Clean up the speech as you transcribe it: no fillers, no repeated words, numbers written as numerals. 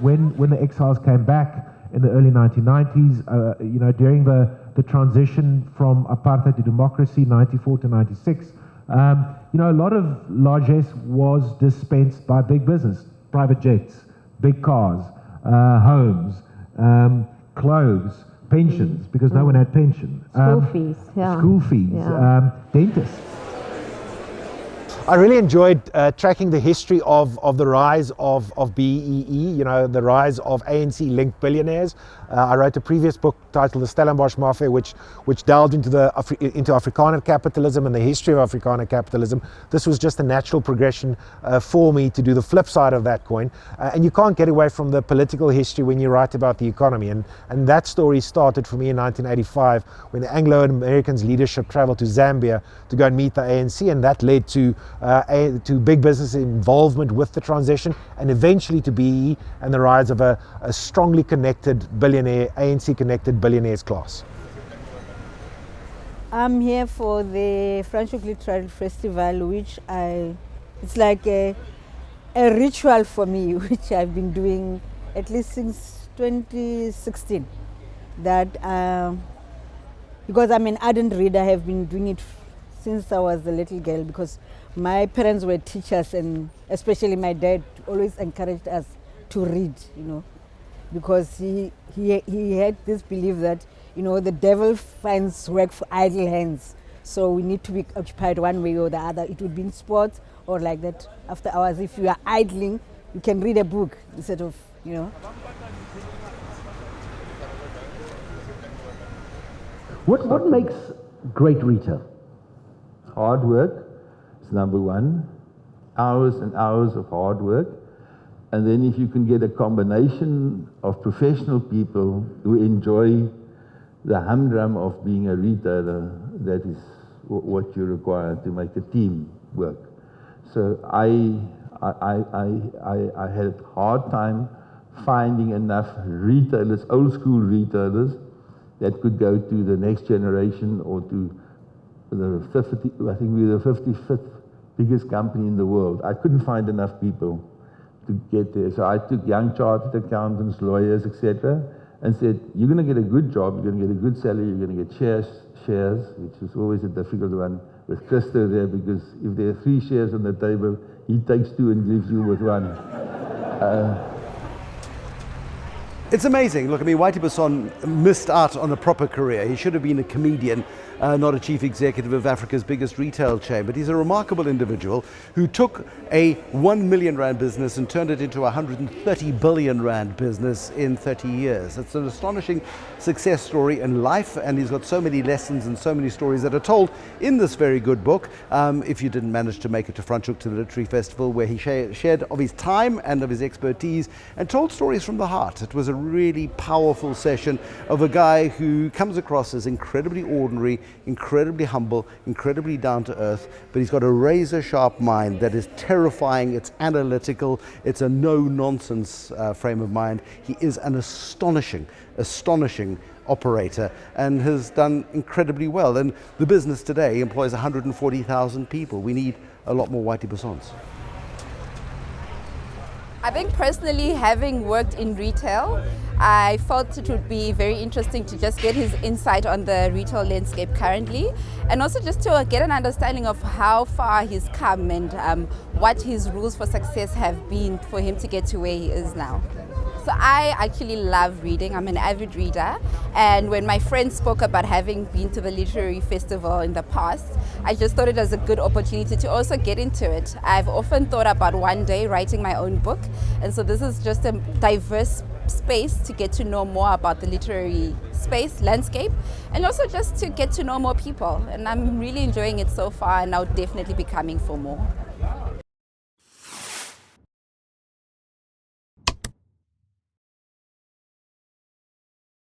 When the exiles came back in the early 1990s, during the transition from apartheid to democracy, 94 to 96, a lot of largesse was dispensed by big business, private jets, big cars, homes, clothes, pensions, because no one had pension. School fees, dentists. I really enjoyed tracking the history of the rise of BEE, the rise of ANC-linked billionaires. I wrote a previous book titled The Stellenbosch Mafia, which delved into Afrikaner capitalism and the history of Afrikaner capitalism. This was just a natural progression for me to do the flip side of that coin. And you can't get away from the political history when you write about the economy. And that story started for me in 1985 when the Anglo-Americans leadership traveled to Zambia to go and meet the ANC, and that led to big business involvement with the transition, and eventually to BEE and the rise of a strongly connected billionaire, ANC-connected billionaires class. I'm here for the Franschhoek Literary Festival, which it's like a ritual for me, which I've been doing at least since 2016. That because I'm an ardent reader, I have been doing it since I was a little girl, because my parents were teachers, and especially my dad always encouraged us to read, because he had this belief that, the devil finds work for idle hands. So we need to be occupied one way or the other. It would be in sports or like that after hours. If you are idling, you can read a book instead of, What makes great retail? Hard work is number one. Hours and hours of hard work. And then if you can get a combination of professional people who enjoy the humdrum of being a retailer, that is what you require to make a team work. So I had a hard time finding enough retailers, old school retailers, that could go to the next generation or to the 50, I think we were the 55th biggest company in the world. I couldn't find enough people to get there. So I took young chartered accountants, lawyers, etc., and said, you're going to get a good job, you're going to get a good salary, you're going to get shares, which is always a difficult one with Christo there, because if there are 3 shares on the table, he takes 2 and leaves you with 1. It's amazing. Look, Whitey Basson missed out on a proper career. He should have been a comedian, not a chief executive of Africa's biggest retail chain. But he's a remarkable individual who took a 1 million rand business and turned it into a 130 billion rand business in 30 years. It's an astonishing success story in life, and he's got so many lessons and so many stories that are told in this very good book. If you didn't manage to make it to Franschhoek to the Literary Festival, where he shared of his time and of his expertise and told stories from the heart. It was a really powerful session of a guy who comes across as incredibly ordinary, incredibly humble, incredibly down to earth, but he's got a razor sharp mind that is terrifying. It's analytical. It's a no-nonsense frame of mind. He is an astonishing operator and has done incredibly well. And the business today employs 140,000 people. We need a lot more Whitey Bassons. I think personally, having worked in retail, I felt it would be very interesting to just get his insight on the retail landscape currently, and also just to get an understanding of how far he's come and what his rules for success have been for him to get to where he is now. So I actually love reading. I'm an avid reader, and when my friends spoke about having been to the literary festival in the past, I just thought it was a good opportunity to also get into it. I've often thought about one day writing my own book, and so this is just a diverse space to get to know more about the literary space, landscape, and also just to get to know more people. And I'm really enjoying it so far, and I'll definitely be coming for more.